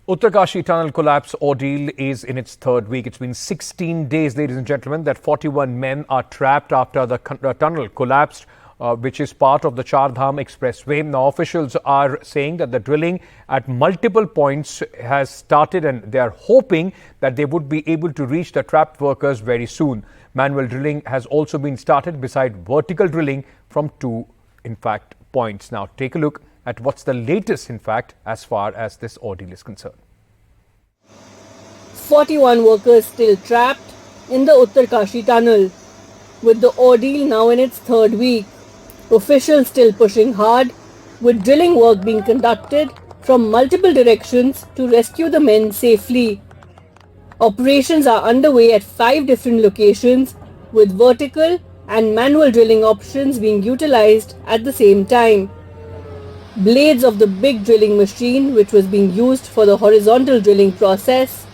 Uttarkashi Tunnel Collapse ordeal is in its third week. It's been 16 days, ladies and gentlemen, that 41 men are trapped after the tunnel collapsed, which is part of the Char Dham Expressway. Now, officials are saying that the drilling at multiple points has started and they are hoping that they would be able to reach the trapped workers very soon. Manual drilling has also been started beside vertical drilling from two, in fact, points. Now, take a look at what's the latest, in fact, as far as this ordeal is concerned. 41 workers still trapped in the Uttarkashi tunnel. With the ordeal now in its third week, officials still pushing hard, with drilling work being conducted from multiple directions to rescue the men safely. Operations are underway at 5 different locations, with vertical and manual drilling options being utilized at the same time. Blades of the big drilling machine, which was being used for the horizontal drilling process,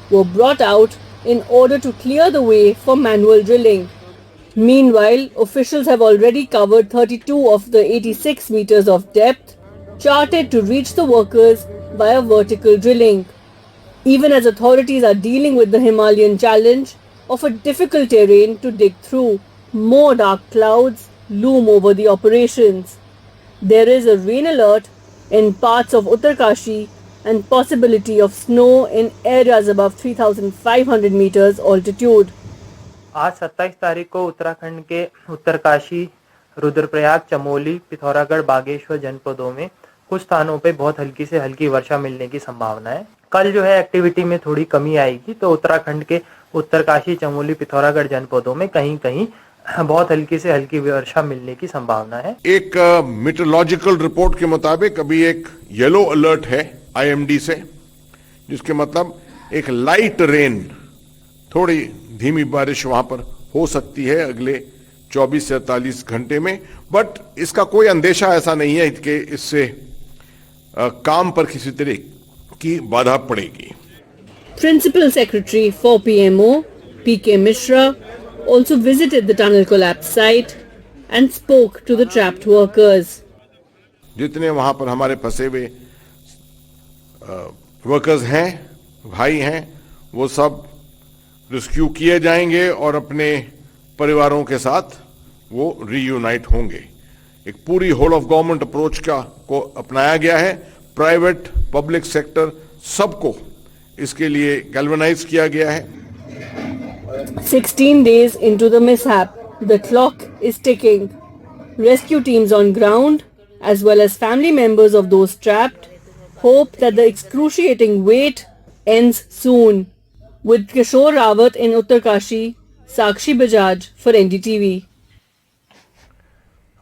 were brought out in order to clear the way for manual drilling. Meanwhile, officials have already covered 32 of the 86 meters of depth charted to reach the workers via vertical drilling. Even as authorities are dealing with the Himalayan challenge of a difficult terrain to dig through, more dark clouds loom over the operations. There is a rain alert in parts of Uttarkashi and possibility of snow in areas above 3,500 meters altitude. आज 27 तारीख को उत्तराखंड के उत्तरकाशी, रुद्रप्रयाग, चमोली, पिथौरागढ़, बागेश्वर जनपदों में कुछ स्थानों पे बहुत हल्की से हल्की वर्षा मिलने की संभावना है। कल जो है एक्टिविटी में थोड़ी कमी आएगी, तो उत्तराखंड के उत्तरकाशी, चमोली, पिथौरागढ़ जनपदों में कहीं-कहीं बहुत हल्की से हल्की वर्षा मिलने की संभावना है। एक मीटरोलॉजिकल रिपोर्ट के मुताबिक अभी एक येलो अलर्ट है आईएमडी से, जिसके मतलब एक लाइट रेन, थोड़ी धीमी बारिश वहां पर हो सकती है अगले 24 से 48 घंटे में, बट इसका कोई अंदेशा ऐसा नहीं है कि इससे काम पर किसी तरह की बाधा पड़ेगी। Principal Secretary for PMO, PK Mishra, also visited the tunnel collapse site and spoke to the trapped workers. जितने वहां पर हमारे फंसे हुए वर्कर्स हैं, भाई हैं, वो सब रेस्क्यू किए जाएंगे और अपने परिवारों के साथ वो रीयूनाइट होंगे। एक पूरी होल ऑफ गवर्नमेंट अप्रोच को अपनाया गया है। प्राइवेट, पब्लिक सेक्टर सबको इसके लिए गैल्वेनाइज किया गया है। 16 days into the mishap, the clock is ticking. Rescue teams on ground, as well as family members of those trapped, hope that the excruciating wait ends soon. With Kishore Rawat in Uttarkashi, Sakshi Bajaj for NDTV.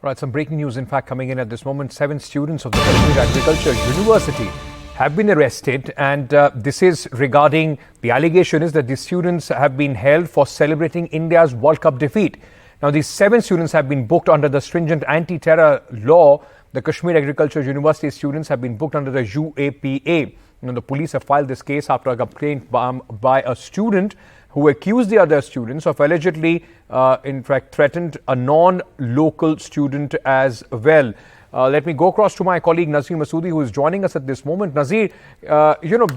Right, some breaking news, in fact, coming in at this moment. 7 students of the Kashmir Agriculture University have been arrested, and this is regarding the allegation is that the students have been held for celebrating India's World Cup defeat. Now, these 7 students have been booked under the stringent anti-terror law. The Kashmir Agriculture University students have been booked under the UAPA. Now, the police have filed this case after a complaint by a student who accused the other students of allegedly, in fact, threatened a non-local student as well. Let me go across to my colleague Nazir Masoodi, who is joining us at this moment. Nazir,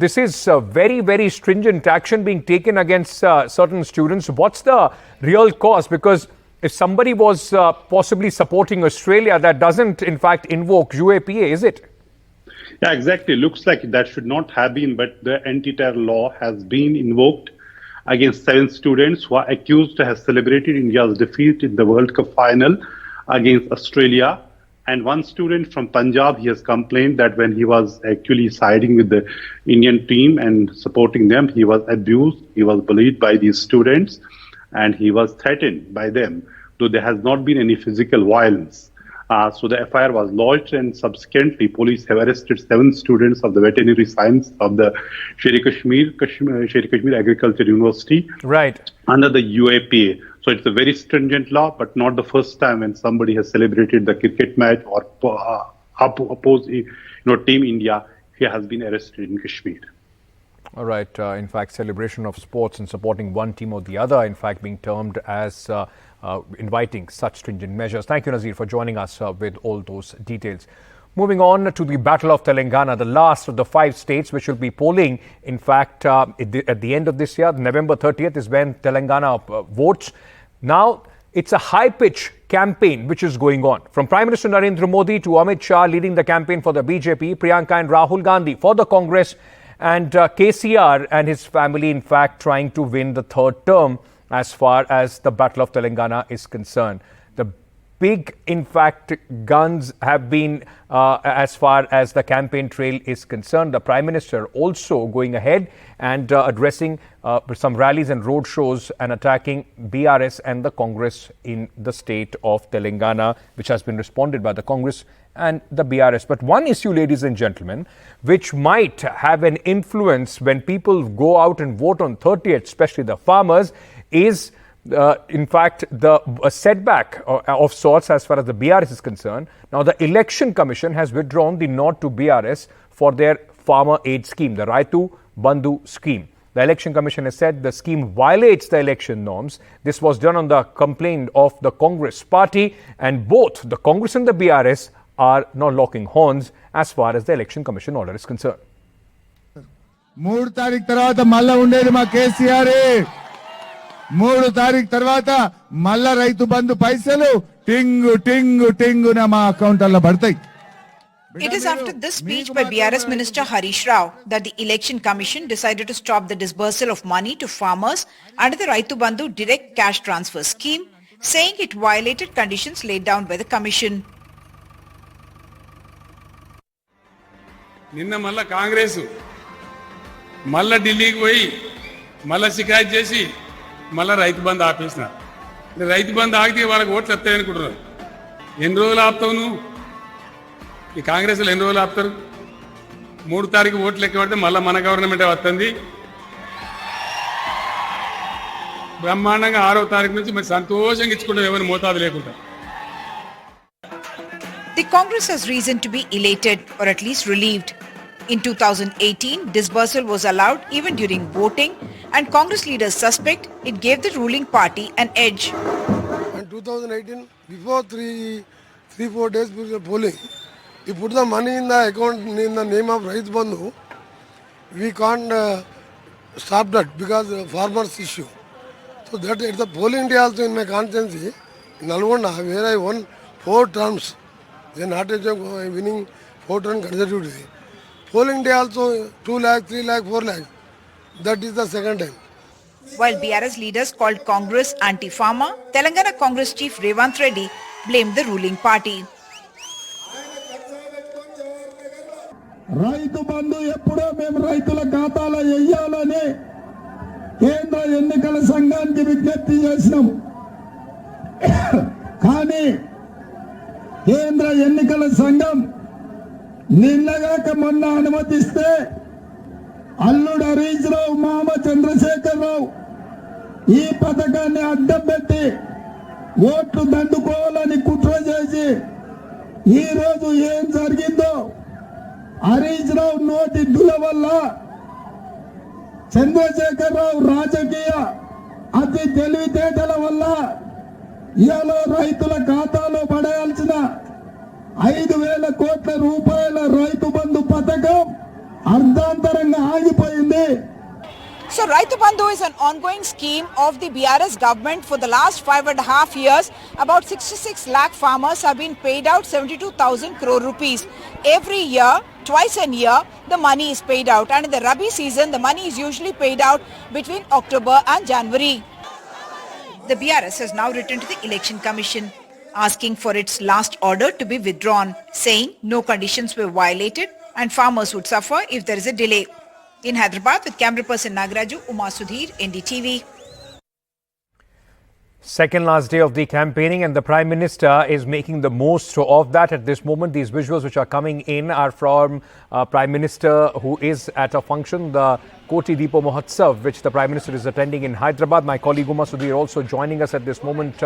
this is very, very stringent action being taken against certain students. What's the real cause? Because if somebody was possibly supporting Australia, that doesn't, in fact, invoke UAPA, is it? Yeah, exactly. Looks like that should not have been, but the anti-terror law has been invoked against 7 students who are accused to have celebrated India's defeat in the World Cup final against Australia. And one student from Punjab, he has complained that when he was actually siding with the Indian team and supporting them, he was abused, he was bullied by these students, and he was threatened by them, though there has not been any physical violence. So the FIR was lodged, and subsequently police have arrested 7 students of the veterinary science of the Kashmir Agriculture University, right, under the UAPA. So it's a very stringent law, but not the first time when somebody has celebrated the cricket match or opposed Team India, he has been arrested in Kashmir. All right. In fact, celebration of sports and supporting one team or the other, in fact, being termed as inviting such stringent measures. Thank you, Nazir, for joining us with all those details. Moving on to the Battle of Telangana, the last of the 5 states which will be polling. In fact, at the end of this year, November 30th is when Telangana votes. Now, it's a high-pitch campaign which is going on. From Prime Minister Narendra Modi to Amit Shah leading the campaign for the BJP, Priyanka and Rahul Gandhi for the Congress, and KCR and his family, in fact, trying to win the 3rd term as far as the Battle of Telangana is concerned. The big, in fact, guns have been as far as the campaign trail is concerned. The Prime Minister also going ahead and addressing some rallies and road shows and attacking BRS and the Congress in the state of Telangana, which has been responded by the Congress and the BRS. But one issue, ladies and gentlemen, which might have an influence when people go out and vote on 30th, especially the farmers, is in fact, a setback of sorts as far as the BRS is concerned. Now, the Election Commission has withdrawn the nod to BRS for their farmer aid scheme, the Raitu Bandhu scheme. The Election Commission has said the scheme violates the election norms. This was done on the complaint of the Congress party, and both the Congress and the BRS are now locking horns as far as the Election Commission order is concerned. 3 తారీఖు తర్వాత మళ్ళా ఉండేది మా కేసీఆర్ 3 తారీఖు తర్వాత మళ్ళా రైతు బంధు పైసలు టింగు టింగు టింగున మా అకౌంట్లలో పడతాయి. It is after this speech by BRS Minister Harish Rao that the Election Commission decided to stop the disbursal of money to farmers under the Raitu Bandhu direct cash transfer scheme, saying it violated conditions laid down by the Commission. నిన్న మళ్ళా కాంగ్రెస్ మళ్ళా ఢిల్లీకి పోయి మళ్ళా షికాయత్ చేసి మళ్ళా రైతు బంధు ఆపేసిన రైతు బంధు ఆగితే వాళ్ళకి ఓట్లు వస్తాయనుకుంటున్నారు. ఎన్ని రోజులు ఆపుతావు నువ్వు? ఈ కాంగ్రెస్లో ఎన్ని రోజులు ఆపుతారు? 3 తారీఖు ఓట్లు లెక్క పడితే మళ్ళీ మన గవర్నమెంటే వస్తుంది. బ్రహ్మాండంగా 6వ తారీఖు నుంచి మరి సంతోషంగా ఇచ్చుకుంటాం ఎవరి మోతాదు లేకుండా. The Congress has reason to be elated or at least relieved. In 2018, disbursal was allowed even during voting, and Congress leaders suspect it gave the ruling party an edge. In 2018, before 3-4 days before polling, you put the money in the account in the name of Raitu Bandhu, we can't stop that because farmers issue. So that at the polling day also in my constituency, in Nalgonda, where I won 4 terms, then not winning 4 terms consecutively. Polling day also 2 lakh, 3 lakh, 4 lakh. That is the second time. While BRS leaders called Congress anti-farmer, Telangana Congress chief Revanth Reddy blamed the ruling party. Rythu Bandhu ఎప్పుడో మేము రైతుల ఖాతాలో వేయాలని కేంద్ర ఎన్నికల సంఘానికి విజ్ఞప్తి చేసినాం. కానీ కేంద్ర ఎన్నికల సంఘం నిన్నగాక మొన్న అనుమతిస్తే అల్లుడు హరీష్ రావు మామ చంద్రశేఖర్ రావు ఈ పథకాన్ని అడ్డం పెట్టి ఓట్లు దండుకోవాలని కుట్ర చేసి ఈ రోజు ఏం జరిగిందో హరీష్ రావు నోటి దుల వల్ల చంద్రశేఖర్ రావు రాజకీయ అతి తెలివితేటల వల్ల ఇవాళ రైతుల ఖాతాలో పడేయాల్సిన 5,000 కోట్ల రూపాయల రైతు బంధు పథకం అర్ధాంతరంగా ఆగిపోయింది. So Raitu Bandhu is an ongoing scheme of the BRS government for the last 5.5 years. About 66 lakh farmers have been paid out 72,000 crore rupees. Every year, twice a year, the money is paid out. And in the Rabi season, the money is usually paid out between October and January. The BRS has now written to the Election Commission, asking for its last order to be withdrawn, saying no conditions were violated and farmers would suffer if there is a delay. In Hyderabad, with camera person Nagaraju, Uma Sudhir, NDTV. Second last day of the campaigning, and the Prime Minister is making the most of that at this moment. These visuals which are coming in are from Prime Minister who is at a function, the Koti Deepo Mahotsav, which the Prime Minister is attending in Hyderabad. My colleague Uma Sudhir also joining us at this moment.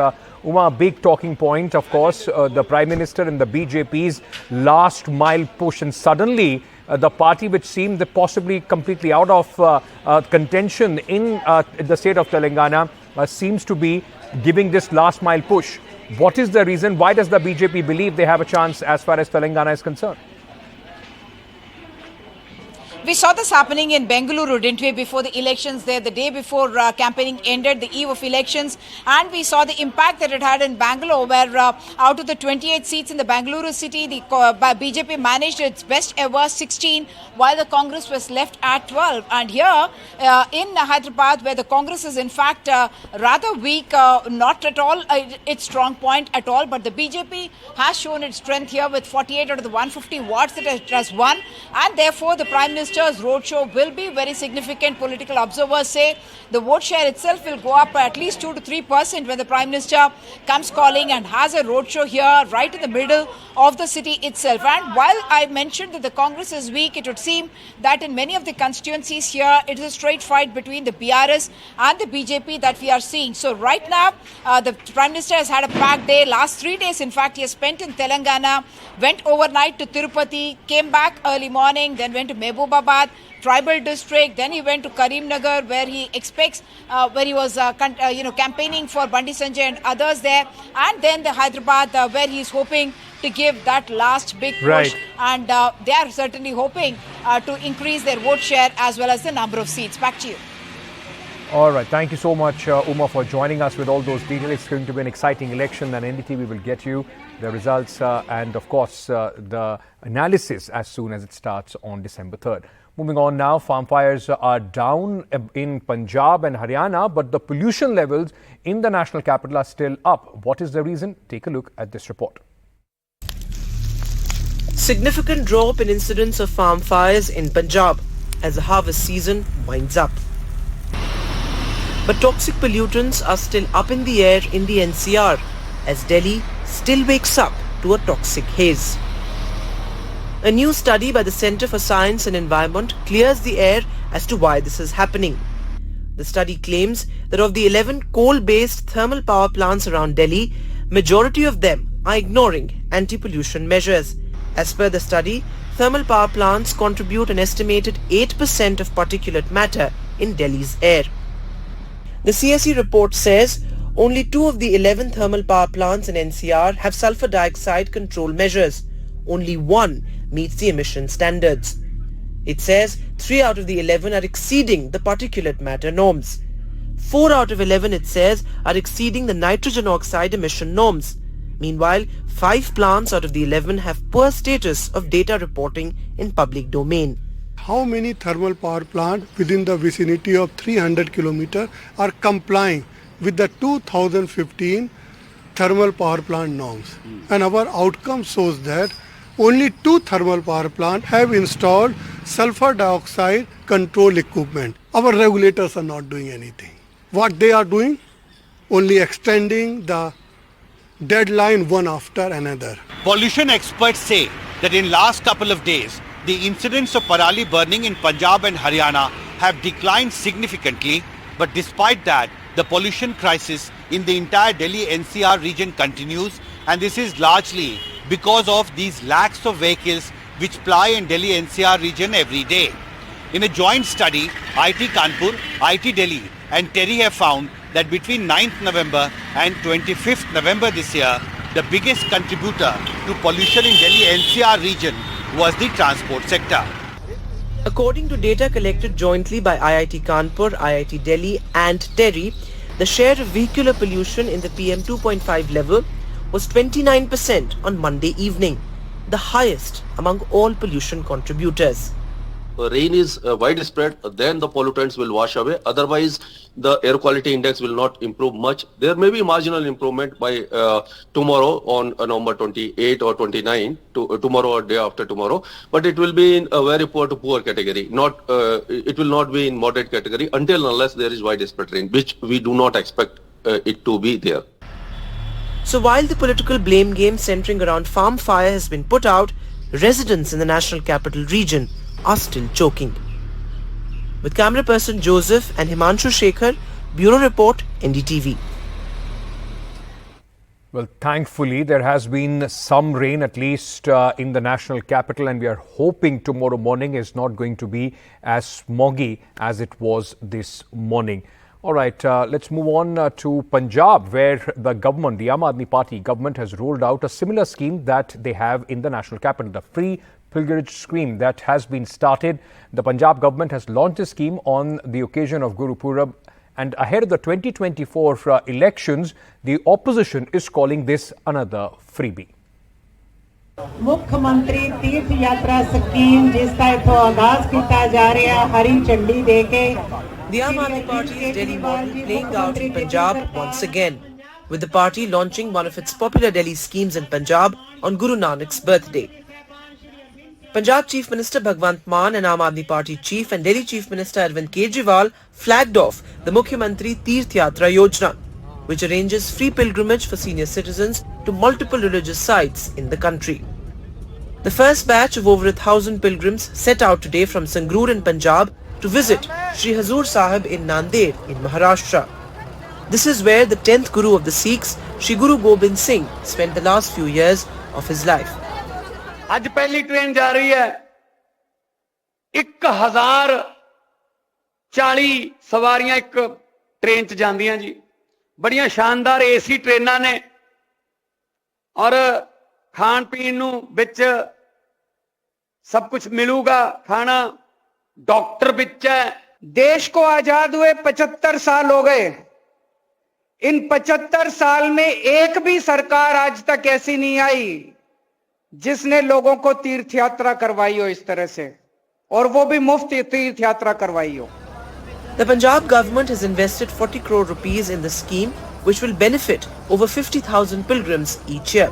Uma, a big talking point, of course, the Prime Minister and the BJP's last mile push, and suddenly the party which seemed possibly completely out of contention in the state of Telangana seems to be giving this last mile push. What is the reason? Why does the BJP believe they have a chance as far as Telangana is concerned? We saw this happening in Bengaluru, didn't we, before the elections there, the day before campaigning ended, the eve of elections. And we saw the impact that it had in Bangalore, where out of the 28 seats in the Bengaluru city, the BJP managed its best ever 16, while the Congress was left at 12. And here in Hyderabad, where the Congress is in fact rather weak, not at all its strong point at all, but the BJP has shown its strength here with 48 out of the 150 wards that it has won. And therefore, the Prime Minister's roadshow will be very significant. Political observers say the vote share itself will go up at least 2 to 3% when the Prime Minister comes calling and has a roadshow here right in the middle of the city itself. And while I mentioned that the Congress is weak, it would seem that in many of the constituencies here, it is a straight fight between the BRS and the BJP that we are seeing. So right now, the Prime Minister has had a packed day. Last 3 days, in fact, he has spent in Telangana, went overnight to Tirupati, came back early morning, then went to Mehbooba tribal district. Then he went to Karimnagar, where he expects, where he was, campaigning for Bandi Sanjay and others there, and then the Hyderabad, where he is hoping to give that last big push. Right. And they are certainly hoping to increase their vote share as well as the number of seats. Back to you. All right. Thank you so much, Uma, for joining us with all those details. It's going to be an exciting election, and NDTV will get you the results and, of course, the analysis as soon as it starts on December 3rd. Moving on now, farm fires are down in Punjab and Haryana, but the pollution levels in the national capital are still up. What is the reason? Take a look at this report. Significant drop in incidents of farm fires in Punjab as the harvest season winds up. But toxic pollutants are still up in the air in the NCR as Delhi still wakes up to a toxic haze. A new study by the Centre for Science and Environment clears the air as to why this is happening. The study claims that of the 11 coal-based thermal power plants around Delhi, majority of them are ignoring anti-pollution measures. As per the study, thermal power plants contribute an estimated 8% of particulate matter in Delhi's air. The CSE report says only 2 of the 11 thermal power plants in NCR have sulfur dioxide control measures. Only 1 meets the emission standards. It says 3 out of the 11 are exceeding the particulate matter norms. 4 out of 11, it says, are exceeding the nitrogen oxide emission norms. Meanwhile, 5 plants out of the 11 have poor status of data reporting in public domain. How many thermal power plants within the vicinity of 300 kilometers are complying with the 2015 thermal power plant norms? And our outcome shows that only 2 thermal power plants have installed sulfur dioxide control equipment. Our regulators are not doing anything. What they are doing? Only extending the deadline one after another. Pollution experts say that in last couple of days, the incidents of parali burning in Punjab and Haryana have declined significantly, but despite that, the pollution crisis in the entire Delhi NCR region continues, and this is largely because of these lakhs of vehicles which ply in Delhi NCR region every day. In a joint study, IIT Kanpur, IIT Delhi and TERI have found that between 9th November and 25th November this year, the biggest contributor to pollution in Delhi NCR region was the transport sector. According to data collected jointly by IIT Kanpur, IIT Delhi and TERI, the share of vehicular pollution in the PM 2.5 level was 29% on Monday evening, the highest among all pollution contributors. Rain is widespread, then the pollutants will wash away. Otherwise, the air quality index will not improve much. There may be marginal improvement by tomorrow on November 28 or 29, tomorrow or day after tomorrow. But it will be in a very poor to poor category. It will not be in moderate category until unless there is widespread rain, which we do not expect it to be there. So while the political blame game centering around farm fire has been put out, residents in the national capital region are still choking. With camera person Joseph and Himanshu Shekhar, Bureau Report, NDTV. Well, thankfully, there has been some rain, at least in the national capital, and we are hoping tomorrow morning is not going to be as smoggy as it was this morning. All right, let's move on to Punjab, where the government, the Aam Aadmi Party government, has rolled out a similar scheme that they have in the national capital, the free pilgrimage scheme that has been started. The Punjab government has launched this scheme on the occasion of Guru Purab, and ahead of the 2024 elections, the opposition is calling this another freebie. मुख्यमंत्री तीर्थ यात्रा scheme जिसका इथों आगाज किया जा रहा हरी झंडी देके The Aam Aadmi Party's Delhi model playing out in Punjab once again, with the party launching one of its popular Delhi schemes in Punjab on Guru Nanak's birthday. Punjab Chief Minister Bhagwant Mann and Aam Aadmi Party Chief and Delhi Chief Minister Arvind Kejriwal flagged off the Mukhyamantri Teerth Yatra Yojana, which arranges free pilgrimage for senior citizens to multiple religious sites in the country. The first batch of over 1,000 pilgrims set out today from Sangrur in Punjab to visit Sri Hazur Sahib in Nanded in Maharashtra. This is where the 10th Guru of the Sikhs, Sri Guru Gobind Singh, spent the last few years of his life. आज पहली train जा रही है 1040 सवारियां एक train च जांदियां जी बड़ियां शानदार एसी ट्रेनां ने और खान पीन नूं विच सब कुछ मिलूगा खाना डॉक्टर विच है देश को आजाद हुए 75 साल हो गए इन 75 साल में एक भी सरकार आज तक ऐसी नहीं आई जिसने लोगों को तीर्थ यात्रा करवाई हो इस तरह से और वो भी मुफ्त तीर्थ यात्रा करवाई हो. The Punjab government has invested 40 crore rupees in the scheme, which will benefit over 50,000 pilgrims each year.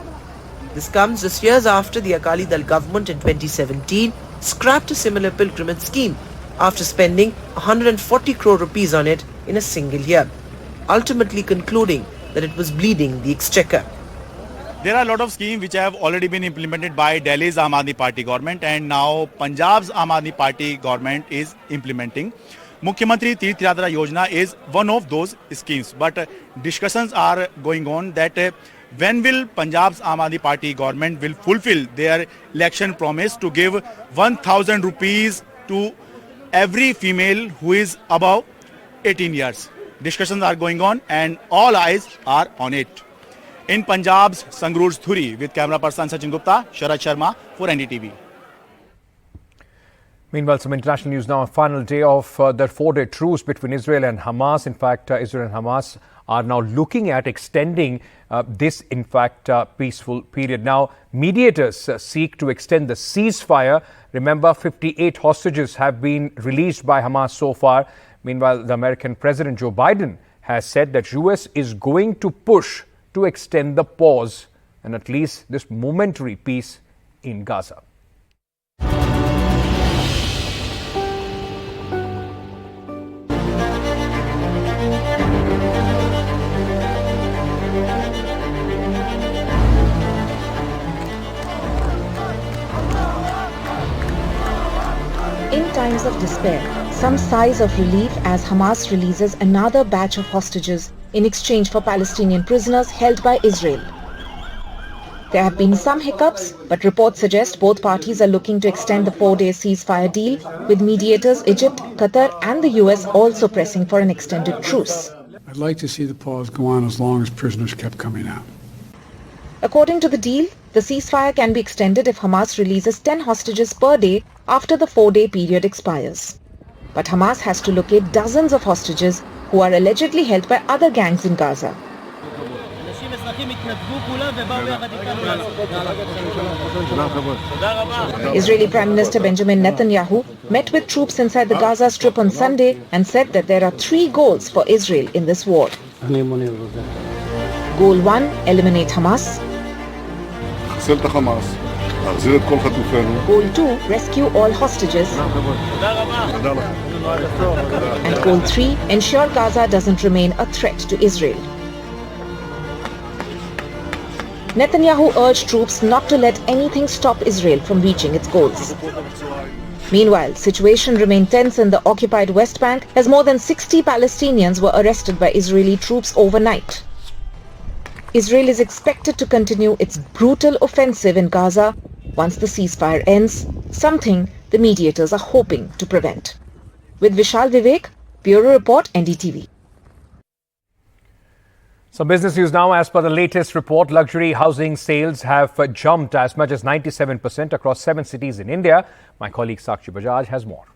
This comes just years after the Akali Dal government in 2017 scrapped a similar pilgrimage scheme after spending 140 crore rupees on it in a single year, ultimately concluding that it was bleeding the exchequer. There are a lot of schemes which have already been implemented by Delhi's Aam Aadmi Party government, and now Punjab's Aam Aadmi Party government is implementing. Mukhyamantri Teerth Yatra Yojana is one of those schemes, but discussions are going on that when will Punjab's Aam Aadmi Party government will fulfill their election promise to give 1,000 rupees to every female who is above 18 years. Discussions are going on and all eyes are on it. In Punjab's Sangrur's Thuri, with camera person Sachin Gupta, Sharad Sharma for NDTV. Meanwhile, some international news now. Final day of the 4-day truce between Israel and Hamas. In fact, Israel and Hamas are now looking at extending this, in fact, peaceful period. Now, mediators seek to extend the ceasefire. Remember, 58 hostages have been released by Hamas so far. Meanwhile, the American President Joe Biden has said that US is going to push to extend the pause and at least this momentary peace in Gaza. In times of despair, some sighs of relief as Hamas releases another batch of hostages in exchange for Palestinian prisoners held by Israel. There have been some hiccups, but reports suggest both parties are looking to extend the 4-day ceasefire deal, with mediators Egypt, Qatar and the US also pressing for an extended truce. I'd like to see the pause go on as long as prisoners kept coming out. According to the deal, the ceasefire can be extended if Hamas releases 10 hostages per day after the 4-day period expires. But Hamas has to locate dozens of hostages who are allegedly held by other gangs in Gaza. Israeli Prime Minister Benjamin Netanyahu met with troops inside the Gaza Strip on Sunday and said that there are 3 goals for Israel in this war. Goal 1, eliminate Hamas. Goal 2, rescue all hostages. And Goal 3, ensure Gaza doesn't remain a threat to Israel. Netanyahu urged troops not to let anything stop Israel from reaching its goals. Meanwhile, situation remained tense in the occupied West Bank as more than 60 Palestinians were arrested by Israeli troops overnight. Israel is expected to continue its brutal offensive in Gaza once the ceasefire ends, something the mediators are hoping to prevent. With Vishal Vivek, Bureau Report, NDTV. Some business news now. As per the latest report, luxury housing sales have jumped as much as 97% across 7 cities in India. My colleague Sakshi Bajaj has more.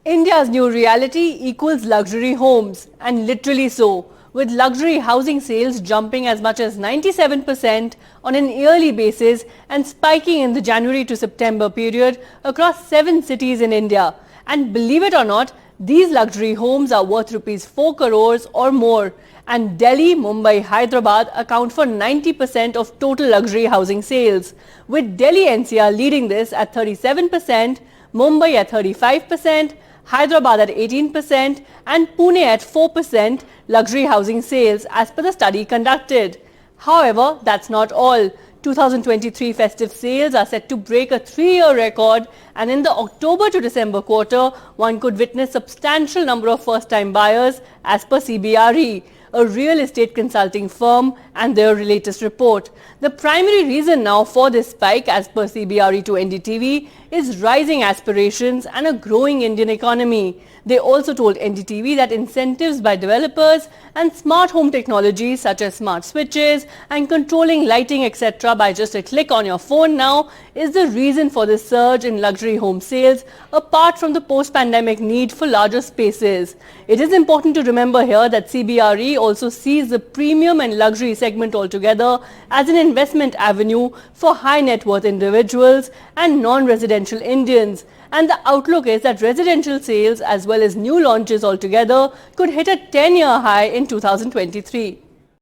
India's new reality equals luxury homes, and literally so, with luxury housing sales jumping as much as 97% on an yearly basis and spiking in the January to September period across 7 cities in India. And believe it or not, these luxury homes are worth rupees 4 crores or more, and Delhi, Mumbai, Hyderabad account for 90% of total luxury housing sales, with Delhi NCR leading this at 37%, Mumbai at 35%, Hyderabad at 18% and Pune at 4% luxury housing sales as per the study conducted. However, that's not all. 2023 festive sales are set to break a 3-year record, and in the October to December quarter, one could witness substantial number of first-time buyers as per CBRE, a real estate consulting firm, and their latest report. The primary reason now for this spike as per CBRE to NDTV is rising aspirations and a growing Indian economy. They also told NDTV that incentives by developers and smart home technologies such as smart switches and controlling lighting etc. by just a click on your phone now is the reason for this surge in luxury home sales, apart from the post-pandemic need for larger spaces. It is important to remember here that CBRE also sees the premium and luxury segment altogether as an investment avenue for high net worth individuals and non-residential Indians. And the outlook is that residential sales as well as new launches altogether could hit a 10-year high in 2023.